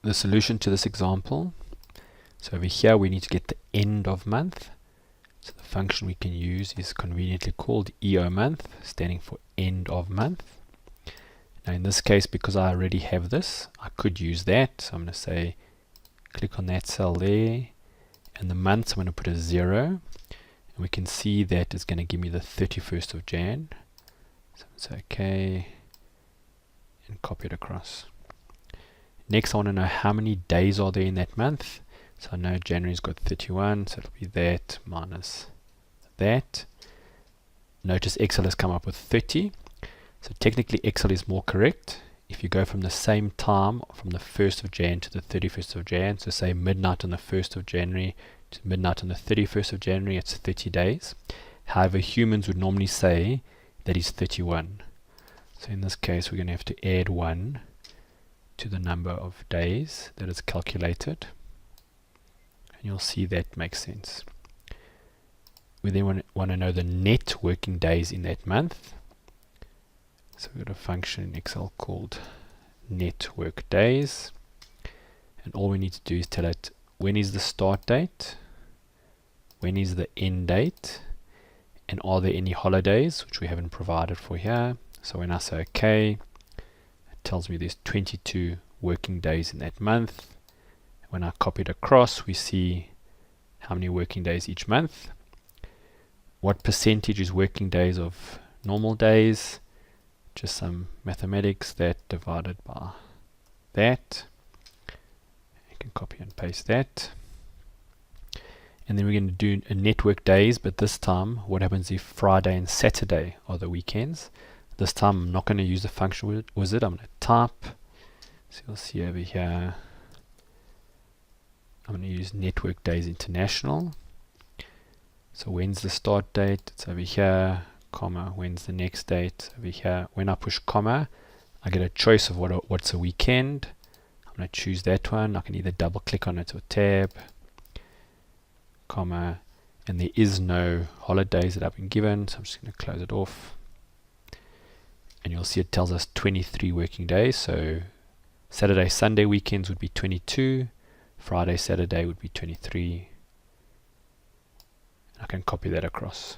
the solution to this example. So over here we need to get the end of month. So the function we can use is conveniently called EO month, standing for end of month. Now in this case, because I already have this, I could use that. So I'm going to say, click on that cell there, and the months I'm going to put a 0, and we can see that it's going to give me the 31st of Jan. So it's okay, and copy it across. Next, I want to know how many days are there in that month. So I know January's got 31, so it'll be that minus that. Notice Excel has come up with 30. So technically Excel is more correct. If you go from the same time, from the 1st of Jan to the 31st of Jan, so say midnight on the 1st of January to midnight on the 31st of January, it's 30 days. However, humans would normally say that is 31. So in this case, we're going to have to add 1 to the number of days that is calculated. And you'll see that makes sense. We then want to know the net working days in that month. So we've got a function in Excel called net work days. And all we need to do is tell it when is the start date, when is the end date, and are there any holidays, which we haven't provided for here. So when I say OK, it tells me there's 22 working days in that month. When I copy it across, we see how many working days each month. What percentage is working days of normal days? Just some mathematics, that divided by that. You can copy and paste that. And then we're going to do a network days, but this time what happens if Friday and Saturday are the weekends? This time I'm not going to use the function wizard, I'm going to type. So you'll see over here, I'm going to use network days international. So when's the start date? It's over here, comma, when's the next date? Over here. When I push comma, I get a choice of what's a weekend. I'm going to choose that one. I can either double click on it or tab, comma, and there is no holidays that I've been given, so I'm just going to close it off. And you'll see it tells us 23 working days. So Saturday, Sunday weekends would be 22. Friday, Saturday would be 23. I can copy that across.